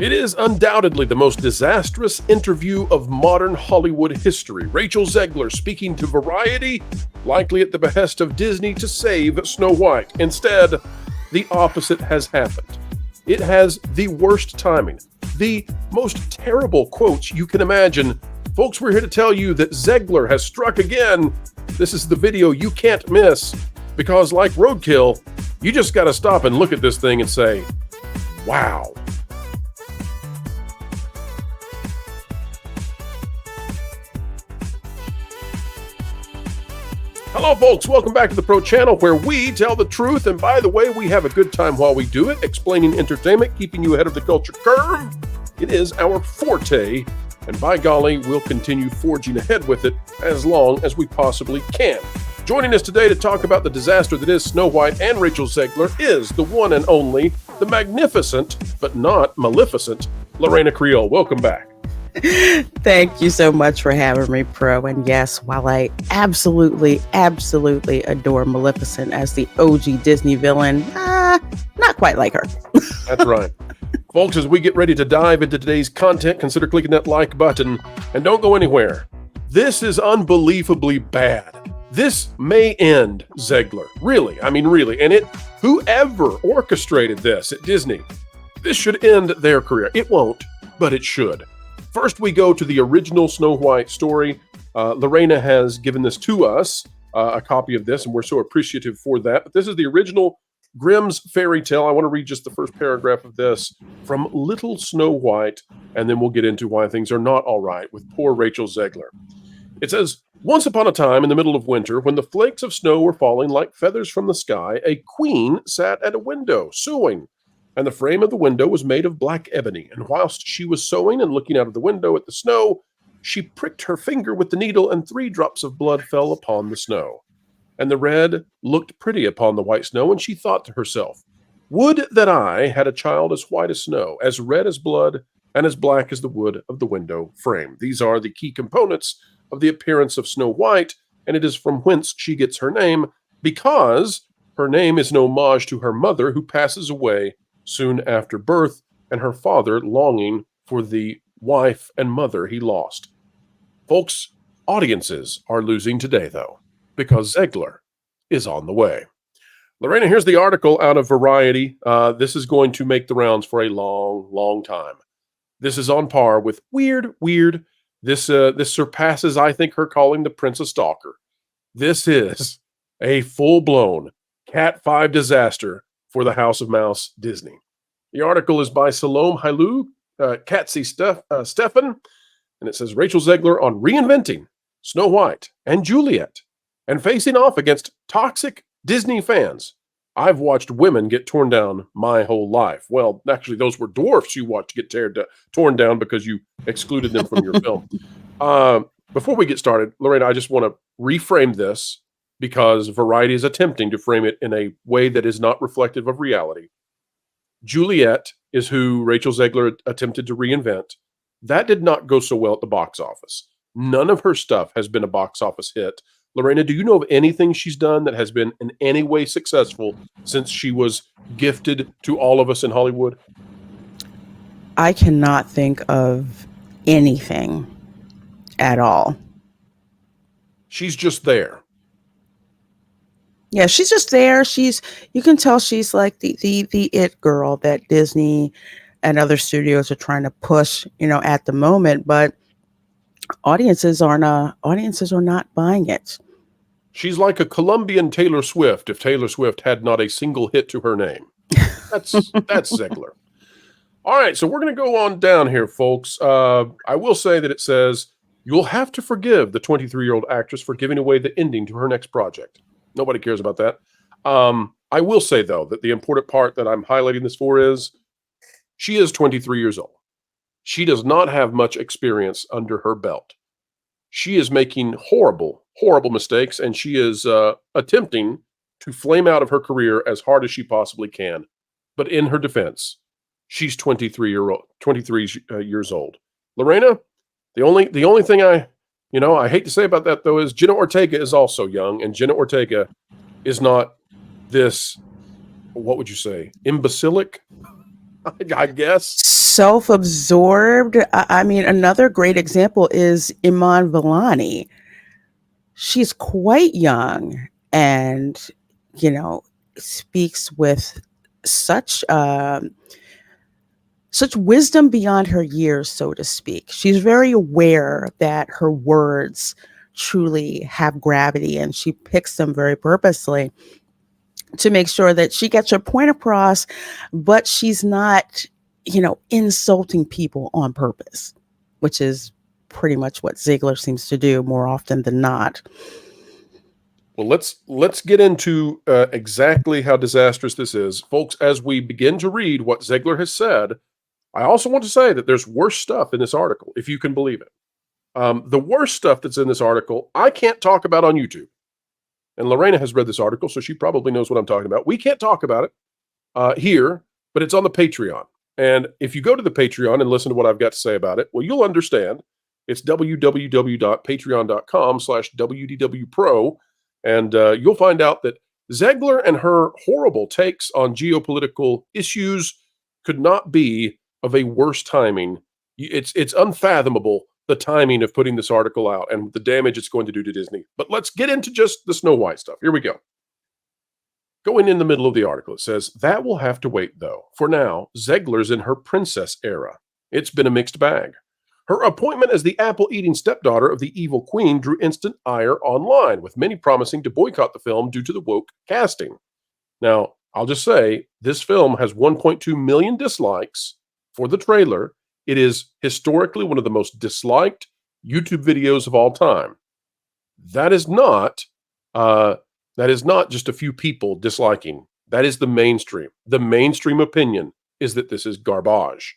It is undoubtedly the most disastrous interview of modern Hollywood history. Rachel Zegler speaking to Variety, likely at the behest of Disney to save Snow White. Instead, the opposite has happened. It has the worst timing, the most terrible quotes you can imagine. Folks, we're here to tell you that Zegler has struck again. This is the video you can't miss, because like Roadkill, you just got to stop and look at this thing and say, wow. Hello, folks. Welcome back to the Pro Channel, where we tell the truth. And by the way, we have a good time while we do it, explaining entertainment, keeping you ahead of the culture curve. It is our forte. And by golly, we'll continue forging ahead with it as long as we possibly can. Joining us today to talk about the disaster that is Snow White and Rachel Zegler is the one and only, the magnificent, but not maleficent, Lorena Creole. Welcome back. Thank you so much for having me, Pro. And yes, while I absolutely adore Maleficent as the OG Disney villain, not quite like her. That's right. Folks, as we get ready to dive into today's content, consider clicking that like button and don't go anywhere. This is unbelievably bad. This may end Zegler. Really. And whoever orchestrated this at Disney, this should end their career. It won't, but it should. First, we go to the original Snow White story. Lorena has given this to us, a copy of this, and we're so appreciative for that. But this is the original Grimm's fairy tale. I want to read just the first paragraph of this from Little Snow White, and then we'll get into why things are not all right with poor Rachel Zegler. It says, once upon a time in the middle of winter, when the flakes of snow were falling like feathers from the sky, a queen sat at a window, sewing. And the frame of the window was made of black ebony. And whilst she was sewing and looking out of the window at the snow, she pricked her finger with the needle, and 3 drops of blood fell upon the snow. And the red looked pretty upon the white snow, and she thought to herself, would that I had a child as white as snow, as red as blood, and as black as the wood of the window frame. These are the key components of the appearance of Snow White, and it is from whence she gets her name, because her name is an homage to her mother, who passes away soon after birth, and her father longing for the wife and mother he lost. Folks, audiences are losing today, though, because Zegler is on the way. Lorena, here's the article out of Variety. This is going to make the rounds for a long time. This is on par with Weird. This surpasses, I think, her calling the Prince a stalker. This is a full-blown Cat 5 disaster for the House of Mouse Disney. The article is by Salome Hailou, Katsi Stefan, and it says Rachel Zegler on reinventing Snow White and Juliet and facing off against toxic Disney fans. I've watched women get torn down my whole life. Well, actually, those were dwarfs you watched get torn down because you excluded them from your film. Before we get started, Lorena, I just want to reframe this, because Variety is attempting to frame it in a way that is not reflective of reality. Juliet is who Rachel Zegler attempted to reinvent. That did not go so well at the box office. None of her stuff has been a box office hit. Lorena, do you know of anything she's done that has been in any way successful since she was gifted to all of us in Hollywood? I cannot think of anything at all. She's just there. Yeah, she's just there. You can tell she's like the it girl that Disney and other studios are trying to push, at the moment, but audiences are not buying it. She's like a Colombian Taylor Swift if Taylor Swift had not a single hit to her name. That's Zegler. All right, so we're going to go on down here, folks. I will say that it says, you'll have to forgive the 23-year-old actress for giving away the ending to her next project. Nobody cares about that. I will say, though, that the important part that I'm highlighting this for is she is 23 years old. She does not have much experience under her belt. She is making horrible mistakes, and she is attempting to flame out of her career as hard as she possibly can. But in her defense, she's 23 years old. Lorena, the only thing I hate to say about that, though, is Jenna Ortega is also young, and Jenna Ortega is not this, what would you say, imbecilic I guess. Self-absorbed. I mean, another great example is Iman Vellani. She's quite young and, speaks with such such wisdom beyond her years, so to speak. She's very aware that her words truly have gravity, and she picks them very purposely to make sure that she gets her point across, but she's not, insulting people on purpose, which is pretty much what Zegler seems to do more often than not. Well, let's get into exactly how disastrous this is, folks. As we begin to read what Zegler has said, I also want to say that there's worse stuff in this article, if you can believe it. The worst stuff that's in this article, I can't talk about on YouTube. And Lorena has read this article, so she probably knows what I'm talking about. We can't talk about it here, but it's on the Patreon. And if you go to the Patreon and listen to what I've got to say about it, well, you'll understand. It's www.patreon.com/WDW Pro. And you'll find out that Zegler and her horrible takes on geopolitical issues could not be of a worse timing. It's unfathomable, the timing of putting this article out and the damage it's going to do to Disney. But let's get into just the Snow White stuff. Here we go. Going in the middle of the article, it says, that will have to wait, though. For now, Zegler's in her princess era. It's been a mixed bag. Her appointment as the apple-eating stepdaughter of the evil queen drew instant ire online, with many promising to boycott the film due to the woke casting. Now, I'll just say, this film has 1.2 million dislikes for the trailer. It is historically one of the most disliked YouTube videos of all time. That is not just a few people disliking. That is the mainstream. The mainstream opinion is that this is garbage.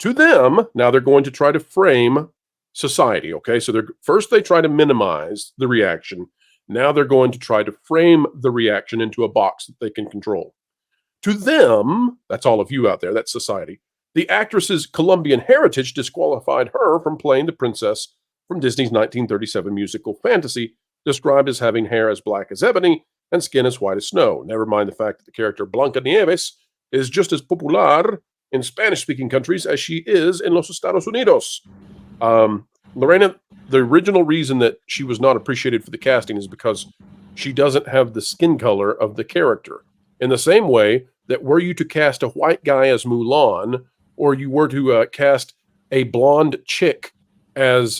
To them, now they're going to try to frame society, okay? So first they try to minimize the reaction. Now they're going to try to frame the reaction into a box that they can control. To them, that's all of you out there, that's society, the actress's Colombian heritage disqualified her from playing the princess from Disney's 1937 musical Fantasy, described as having hair as black as ebony and skin as white as snow. Never mind the fact that the character Blancanieves is just as popular in Spanish-speaking countries as she is in Los Estados Unidos. Lorena, the original reason that she was not appreciated for the casting is because she doesn't have the skin color of the character. In the same way that were you to cast a white guy as Mulan, or you were to cast a blonde chick as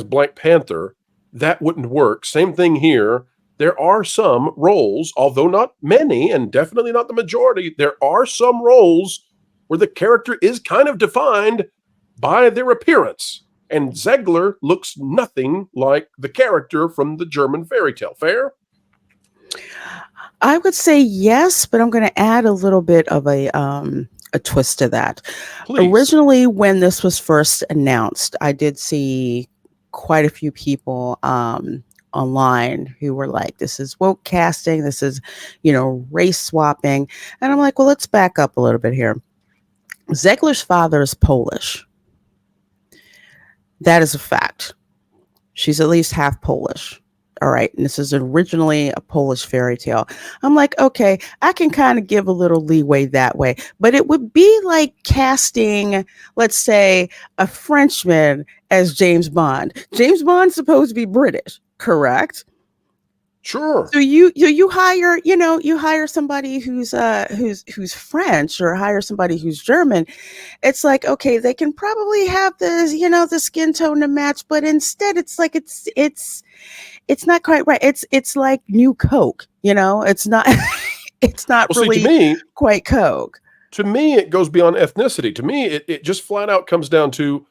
Black Panther, that wouldn't work. Same thing here. There are some roles, although not many, and definitely not the majority, there are some roles where the character is kind of defined by their appearance. And Zegler looks nothing like the character from the German fairy tale. Fair? I would say yes, but I'm going to add a little bit of a twist to that. Please. Originally, when this was first announced, I did see quite a few people online who were like, this is woke casting, this is, race swapping. And I'm like, well, let's back up a little bit here. Zegler's father is Polish. That is a fact. She's at least half Polish. All right. And this is originally a Polish fairy tale. I'm like, okay, I can kind of give a little leeway that way. But it would be like casting, let's say, a Frenchman as James Bond. James Bond's supposed to be British, correct? Sure. So you hire, you hire somebody who's French, or hire somebody who's German. It's like, okay, they can probably have the, the skin tone to match, but instead it's like it's not quite right. It's like new Coke, it's not it's not well, really see, to me, quite Coke. To me, it goes beyond ethnicity. To me, it just flat out comes down to,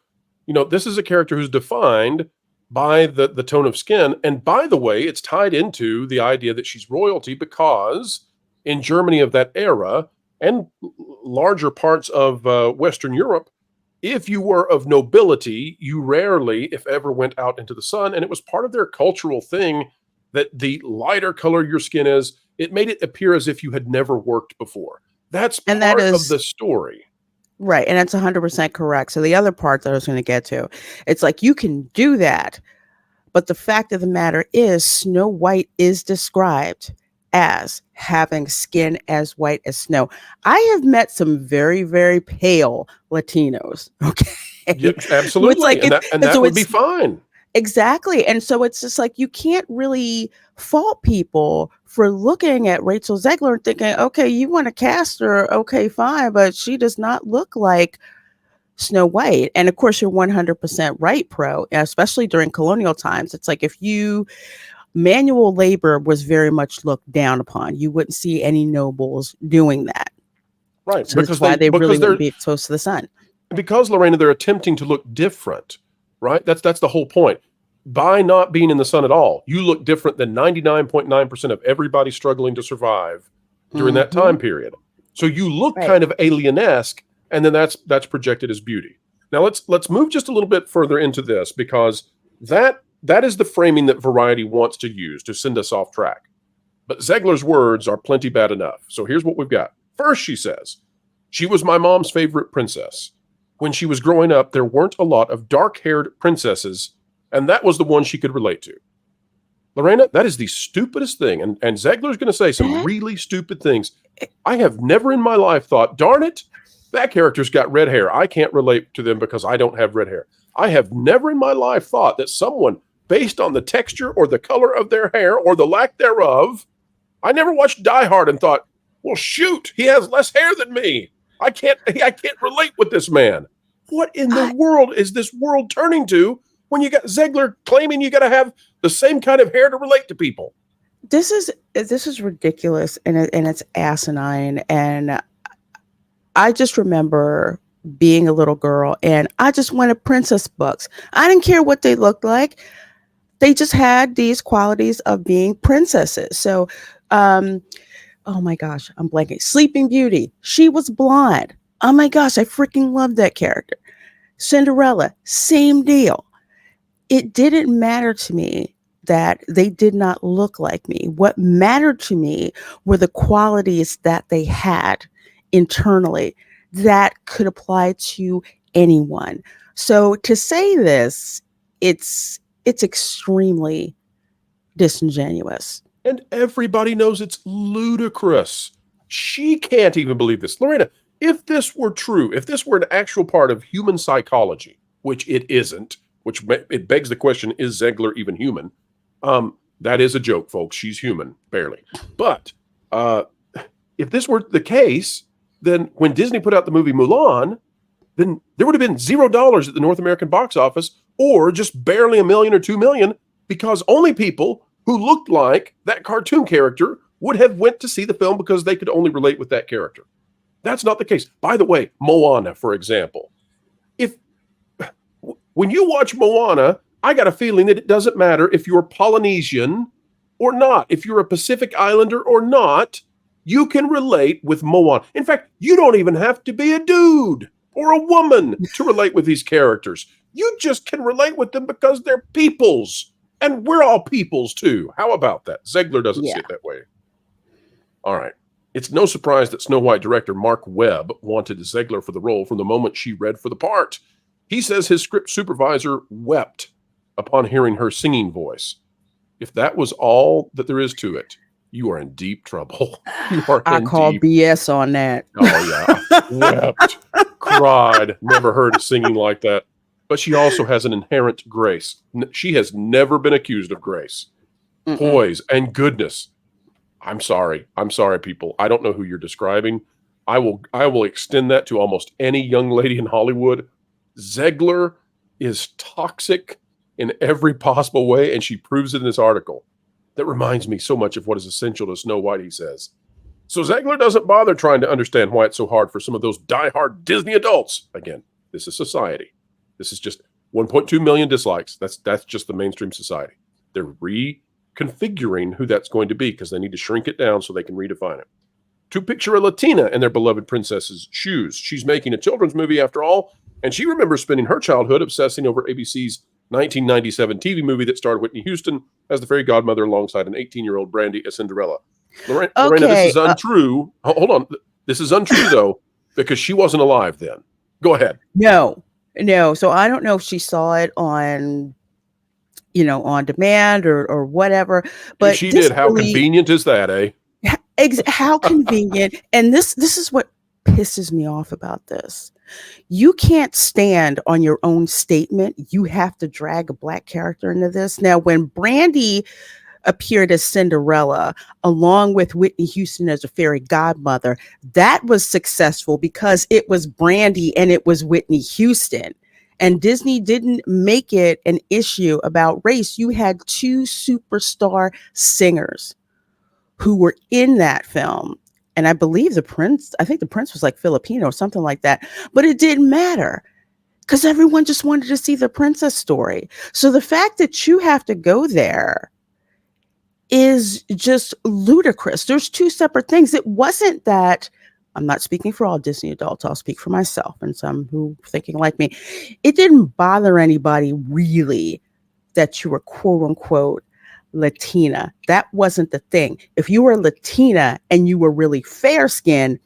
this is a character who's defined by the tone of skin. And by the way, it's tied into the idea that she's royalty, because in Germany of that era and larger parts of Western Europe, if you were of nobility, you rarely, if ever, went out into the sun. And it was part of their cultural thing that the lighter color your skin is, it made it appear as if you had never worked before. That's part of the story. Right. And that's 100% correct. So the other part that I was going to get to, it's like, you can do that. But the fact of the matter is, Snow White is described as having skin as white as snow. I have met some very, very pale Latinos. Okay. Yep, So it's absolutely. like, And that so would be it's fine. exactly. And so it's just like, you can't really fault people for looking at Rachel Zegler and thinking, okay, you want to cast her. Okay, fine. But she does not look like Snow White. And of course, you're 100% right, Pro, especially during colonial times. It's like, if you manual labor was very much looked down upon. You wouldn't see any nobles doing that. Right. So that's why they really wouldn't be exposed to the sun. Because, Lorena, they're attempting to look different, right? That's the whole point. By not being in the sun at all, you look different than 99.9% of everybody struggling to survive during that time period. So you look kind of alien-esque, and then that's projected as beauty. Now let's move just a little bit further into this, because that is the framing that Variety wants to use to send us off track. But Zegler's words are plenty bad enough. So here's what we've got. First, she says, she was my mom's favorite princess. When she was growing up, there weren't a lot of dark-haired princesses, and that was the one she could relate to. Lorena, that is the stupidest thing. And Zegler's going to say some really stupid things. I have never in my life thought, darn it, that character's got red hair. I can't relate to them because I don't have red hair. I have never in my life thought that someone, based on the texture or the color of their hair or the lack thereof, I never watched Die Hard and thought, well, shoot, he has less hair than me. I can't relate with this man. What in the world is this world turning to when you got Zegler claiming you got to have the same kind of hair to relate to people? This is ridiculous, and it's asinine. And I just remember being a little girl, and I just wanted princess books. I didn't care what they looked like. They just had these qualities of being princesses. So, oh my gosh, I'm blanking. Sleeping Beauty. She was blonde. Oh my gosh, I freaking loved that character. Cinderella, same deal. It didn't matter to me that they did not look like me. What mattered to me were the qualities that they had internally that could apply to anyone. So to say this, it's extremely disingenuous. And everybody knows it's ludicrous. She can't even believe this. Lorena, if this were true, if this were an actual part of human psychology, which it isn't, which it begs the question, is Zegler even human? That is a joke, folks. She's human, barely. But if this were the case, then when Disney put out the movie Mulan, then there would have been $0 at the North American box office, or just barely $1 million or $2 million, because only people who looked like that cartoon character would have went to see the film because they could only relate with that character. That's not the case. By the way, Moana, for example. When you watch Moana, I got a feeling that it doesn't matter if you're Polynesian or not, if you're a Pacific Islander or not, you can relate with Moana. In fact, you don't even have to be a dude or a woman to relate with these characters. You just can relate with them because they're peoples. And we're all peoples too. How about that? Zegler doesn't see it that way. All right. It's no surprise that Snow White director Mark Webb wanted Zegler for the role from the moment she read for the part. He says his script supervisor wept upon hearing her singing voice. If that was all that there is to it, you are in deep trouble. I call BS on that. Oh, yeah. Wept, cried, never heard of singing like that. But she also has an inherent grace. She has never been accused of grace, poise, and goodness. I'm sorry, people. I don't know who you're describing. I will extend that to almost any young lady in Hollywood. Zegler is toxic in every possible way, and she proves it in this article. That reminds me so much of what is essential to Snow White, he says. So Zegler doesn't bother trying to understand why it's so hard for some of those diehard Disney adults. Again, this is society. This is just 1.2 million dislikes. That's just the mainstream society. They're reconfiguring who that's going to be because they need to shrink it down so they can redefine it. To picture a Latina in their beloved princess's shoes. She's making a children's movie after all, and she remembers spending her childhood obsessing over ABC's 1997 TV movie that starred Whitney Houston as the fairy godmother alongside an 18-year-old Brandy as Cinderella. Lorena, this is untrue. Hold on. This is untrue, though, because she wasn't alive then. Go ahead. No. So I don't know if she saw it on, on demand or whatever. But if she did, how convenient is that, eh? How convenient. And this is what pisses me off about this. You can't stand on your own statement. You have to drag a Black character into this. Now, when Brandy appeared as Cinderella, along with Whitney Houston as a fairy godmother, that was successful because it was Brandy and it was Whitney Houston. And Disney didn't make it an issue about race. You had two superstar singers who were in that film. And I believe the prince was like Filipino or something like that. But it didn't matter because everyone just wanted to see the princess story. So the fact that you have to go there is just ludicrous. There's two separate things. It wasn't that, I'm not speaking for all Disney adults, I'll speak for myself and some who are thinking like me. It didn't bother anybody really that you were quote unquote Latina. That wasn't the thing. If you were Latina and you were really fair skinned,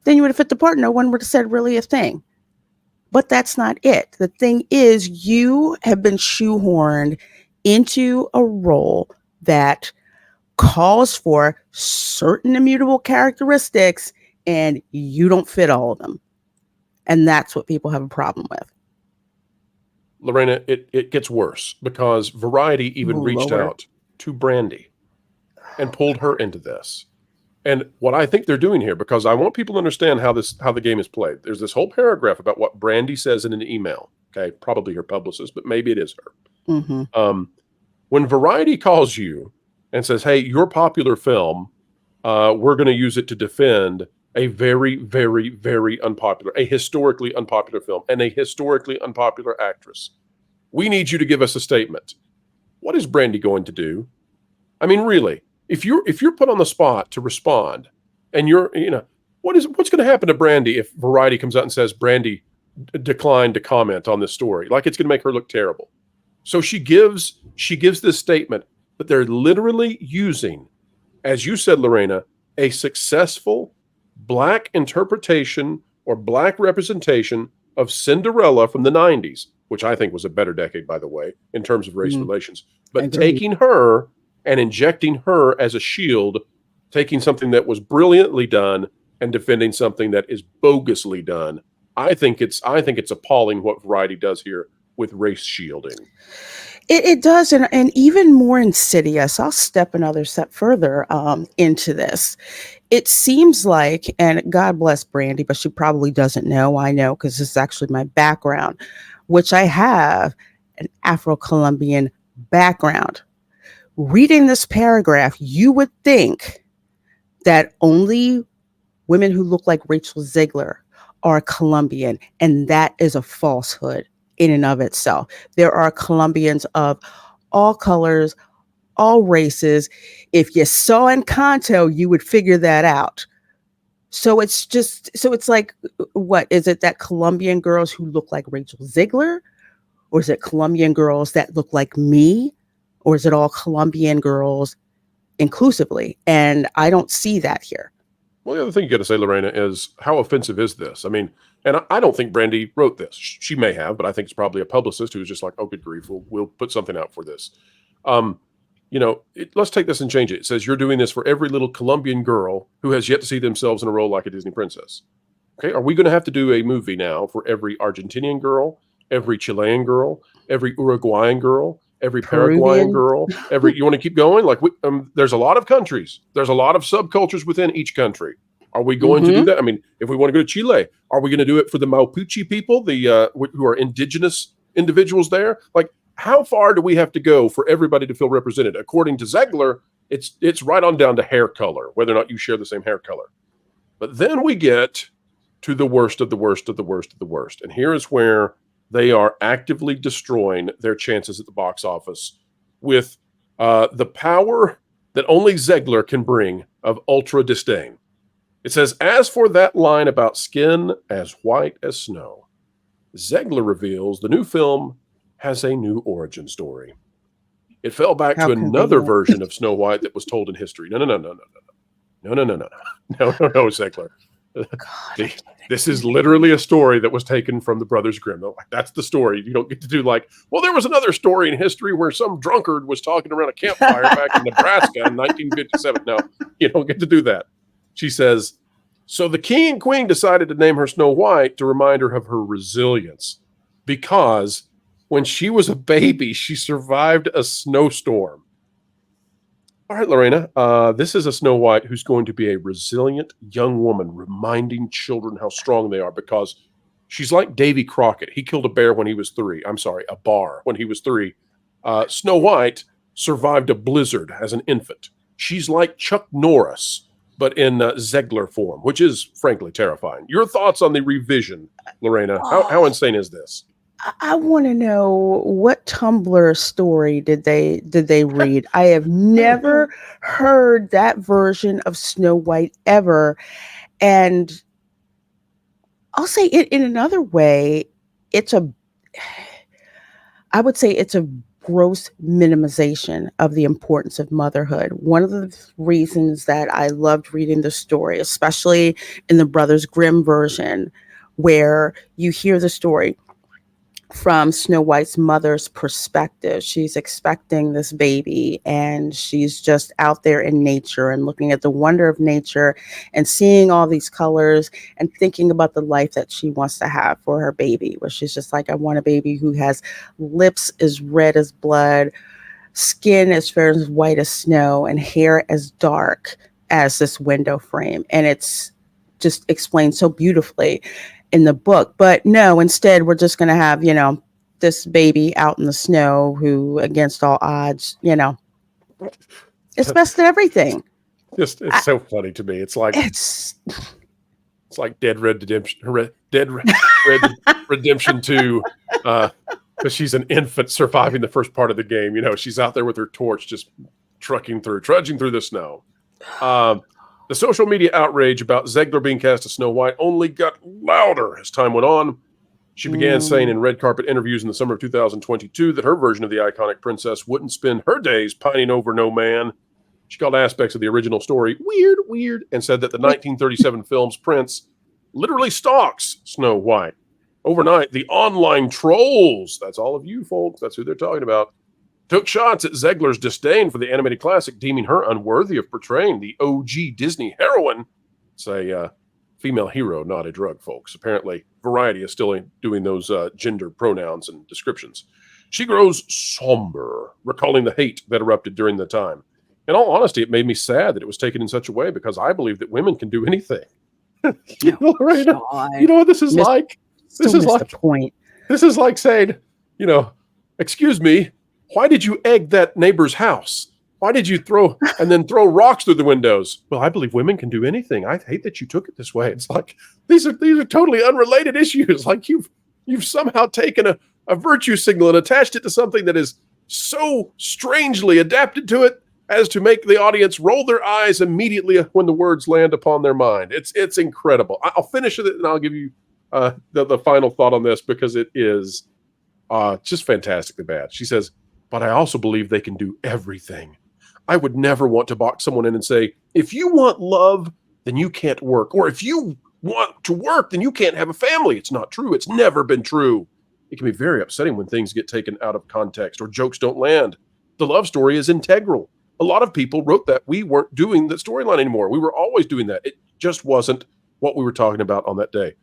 then you would have fit the part. No one would have said really a thing. But that's not it. The thing is, you have been shoehorned into a role that calls for certain immutable characteristics and you don't fit all of them. And that's what people have a problem with. Lorena, it gets worse because Variety even reached out to Brandy and pulled her into this. And what I think they're doing here, because I want people to understand how the game is played. There's this whole paragraph about what Brandy says in an email. Okay, probably her publicist, but maybe it is her. Mm-hmm. When Variety calls you and says, "Hey, your popular film, we're going to use it to defend a very, very, very unpopular, a historically unpopular film and a historically unpopular actress. We need you to give us a statement." What is Brandy going to do? I mean, really, if you're put on the spot to respond, and what's going to happen to Brandy if Variety comes out and says Brandy declined to comment on this story? Like, it's going to make her look terrible. So she gives this statement, but they're literally using, as you said, Lorena, a successful Black interpretation or Black representation of Cinderella from the 90s, which I think was a better decade, by the way, in terms of race relations. But taking her and injecting her as a shield, taking something that was brilliantly done and defending something that is bogusly done. I think it's appalling what Variety does here with race shielding. It does, and even more insidious. I'll step another step further into this. It seems like, and God bless Brandy, but she probably doesn't know. I know because this is actually my background, which I have an Afro-Colombian background. Reading this paragraph, you would think that only women who look like Rachel Zegler are Colombian, and that is a falsehood in and of itself. There are Colombians of all colors, all races. If you saw Encanto, you would figure that out. So it's like, what is it, that Colombian girls who look like Rachel Zegler? Or is it Colombian girls that look like me? Or is it all Colombian girls inclusively? And I don't see that here. Well, the other thing you got to say, Lorena, is how offensive is this? I mean, and I don't think Brandy wrote this. She may have, but I think it's probably a publicist who was just like, "Oh, good grief, we'll put something out for this." Let's take this and change it. It says you're doing this for every little Colombian girl who has yet to see themselves in a role like a Disney princess. Okay, are we going to have to do a movie now for every Argentinian girl, every Chilean girl, every Uruguayan girl, every Paraguayan girl, you want to keep going? Like, there's a lot of countries. There's a lot of subcultures within each country. Are we going to do that? I mean, if we want to go to Chile, are we going to do it for the Mapuche people, who are indigenous individuals there? Like, how far do we have to go for everybody to feel represented? According to Zegler, it's right on down to hair color, whether or not you share the same hair color. But then we get to the worst of the worst of the worst of the worst. And here is where they are actively destroying their chances at the box office with the power that only Zegler can bring of ultra disdain. It says, as for that line about skin as white as snow, Zegler reveals the new film has a new origin story. It fell back to another version of Snow White that was told in history. No, Zegler. God, This is literally a story that was taken from the Brothers Grimm. Like, that's the story. You don't get to do like, well, there was another story in history where some drunkard was talking around a campfire back in Nebraska in 1957. No, you don't get to do that. She says, so the king and queen decided to name her Snow White to remind her of her resilience, because when she was a baby, she survived a snowstorm. All right, Lorena, this is a Snow White who's going to be a resilient young woman, reminding children how strong they are, because she's like Davy Crockett. He killed a bear when he was 3. I'm sorry, a bar when he was 3. Snow White survived a blizzard as an infant. She's like Chuck Norris, but in Zegler form, which is frankly terrifying. Your thoughts on the revision, Lorena? How insane is this? I want to know, what Tumblr story did they read? I have never heard that version of Snow White ever. And I'll say it in another way, I would say it's a gross minimization of the importance of motherhood. One of the reasons that I loved reading the story, especially in the Brothers Grimm version, where you hear the story from Snow White's mother's perspective. She's expecting this baby, and she's just out there in nature and looking at the wonder of nature and seeing all these colors and thinking about the life that she wants to have for her baby, where she's just like, I want a baby who has lips as red as blood, skin as fair as white as snow, and hair as dark as this window frame. And it's just explained so beautifully in the book. But no, instead we're just going to have, this baby out in the snow who, against all odds, it's best at everything. It's so funny to me. It's like Dead Red Redemption 2, because she's an infant surviving the first part of the game. She's out there with her torch, just trudging through the snow. The social media outrage about Zegler being cast as Snow White only got louder as time went on. She began saying in red carpet interviews in the summer of 2022 that her version of the iconic princess wouldn't spend her days pining over no man. She called aspects of the original story weird, and said that the 1937 film's prince literally stalks Snow White. Overnight, the online trolls, that's all of you folks, that's who they're talking about, took shots at Zegler's disdain for the animated classic, deeming her unworthy of portraying the OG Disney heroine. It's a female hero, not a drug, folks. Apparently, Variety is still doing those gender pronouns and descriptions. She grows somber, recalling the hate that erupted during the time. In all honesty, it made me sad that it was taken in such a way, because I believe that women can do anything. Lorena, you know what this is like? This is like the point. This is like saying, excuse me, why did you egg that neighbor's house? Why did you throw rocks through the windows? Well, I believe women can do anything. I hate that you took it this way. It's like these are totally unrelated issues. Like you've somehow taken a virtue signal and attached it to something that is so strangely adapted to it as to make the audience roll their eyes immediately when the words land upon their mind. It's incredible. I'll finish with it and I'll give you the final thought on this, because it is just fantastically bad. She says, but I also believe they can do everything. I would never want to box someone in and say, if you want love, then you can't work. Or if you want to work, then you can't have a family. It's not true. It's never been true. It can be very upsetting when things get taken out of context or jokes don't land. The love story is integral. A lot of people wrote that we weren't doing the storyline anymore. We were always doing that. It just wasn't what we were talking about on that day.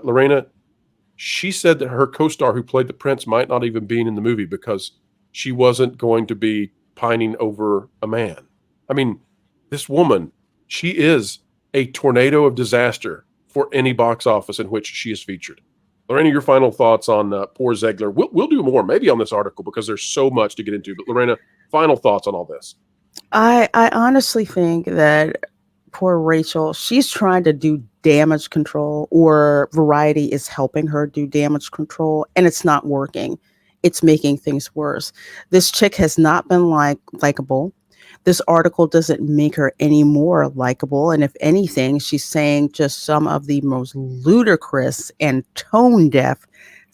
Lorena, she said that her co-star who played the prince might not even be in the movie because she wasn't going to be pining over a man. I mean, this woman, she is a tornado of disaster for any box office in which she is featured. Lorena, your final thoughts on poor Zegler. We'll do more maybe on this article because there's so much to get into. But Lorena, final thoughts on all this. I honestly think that poor Rachel, she's trying to do damage control, or Variety is helping her do damage control, and it's not working. It's making things worse. This chick has not been likable. This article doesn't make her any more likable. And if anything, she's saying just some of the most ludicrous and tone deaf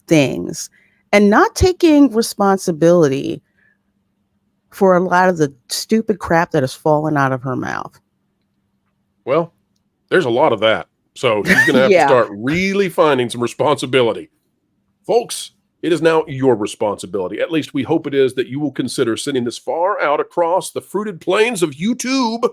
things, and not taking responsibility for a lot of the stupid crap that has fallen out of her mouth. Well, there's a lot of that. So she's going to have Yeah. to start really finding some responsibility. Folks, it is now your responsibility. At least we hope it is, that you will consider sending this far out across the fruited plains of YouTube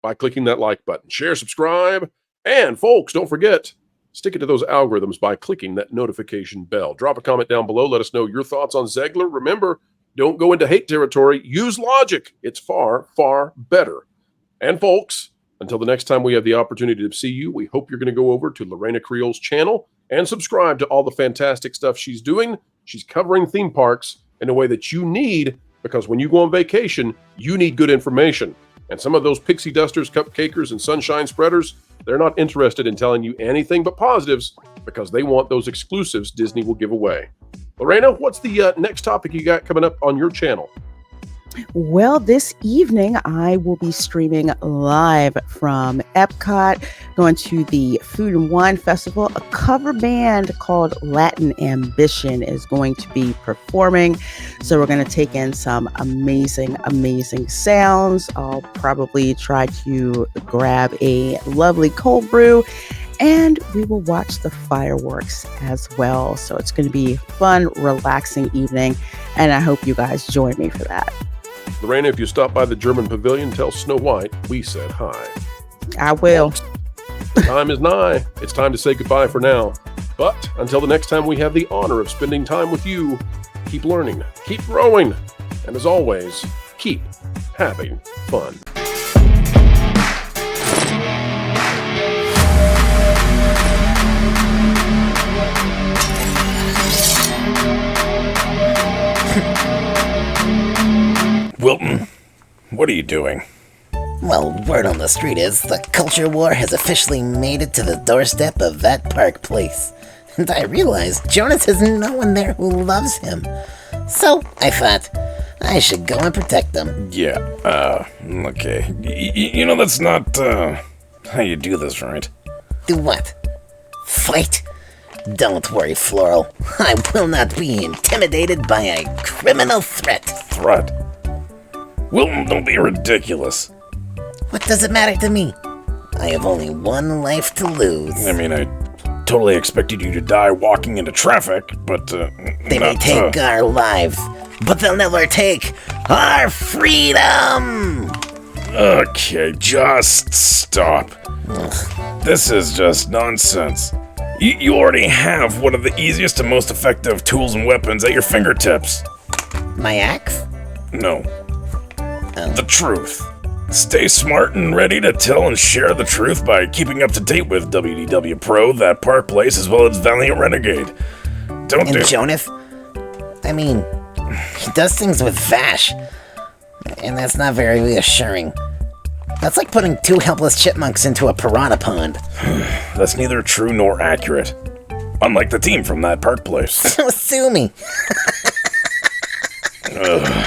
by clicking that like button. Share, subscribe, and folks, don't forget, stick it to those algorithms by clicking that notification bell. Drop a comment down below. Let us know your thoughts on Zegler. Remember, don't go into hate territory. Use logic. It's far, far better. And folks, until the next time we have the opportunity to see you, we hope you're going to go over to Lorena Creole's channel and subscribe to all the fantastic stuff she's doing. She's covering theme parks in a way that you need, because when you go on vacation, you need good information. And some of those pixie dusters, cupcakers, and sunshine spreaders, they're not interested in telling you anything but positives, because they want those exclusives Disney will give away. Lorena, what's the next topic you got coming up on your channel? Well, this evening I will be streaming live from Epcot, going to the Food and Wine Festival. A cover band called Latin Ambition is going to be performing. So we're going to take in some amazing, amazing sounds. I'll probably try to grab a lovely cold brew, and we will watch the fireworks as well. So it's going to be a fun, relaxing evening, and I hope you guys join me for that. Lorena, if you stop by the German pavilion, tell Snow White we said hi. I will. Time is nigh. It's time to say goodbye for now. But until the next time we have the honor of spending time with you, keep learning, keep growing, and as always, keep having fun. Wilton, what are you doing? Well, word on the street is the culture war has officially made it to the doorstep of that park place. And I realize Jonas has no one there who loves him. So I thought I should go and protect them. Yeah, okay. You know, that's not, how you do this, right? Do what? Fight? Don't worry, Floral. I will not be intimidated by a criminal threat. Threat? Wilton, don't be ridiculous. What does it matter to me? I have only one life to lose. I mean, I totally expected you to die walking into traffic, but, They may take our lives, but they'll never take our freedom! Okay, just stop. This is just nonsense. You already have one of the easiest and most effective tools and weapons at your fingertips. My axe? No. The truth. Stay smart and ready to tell and share the truth by keeping up to date with WDW Pro, that park place, as well as Valiant Renegade. Don't And Jonas? I mean, he does things with Vash, and that's not very reassuring. That's like putting two helpless chipmunks into a piranha pond. That's neither true nor accurate. Unlike the team from that park place. So sue me. Ugh.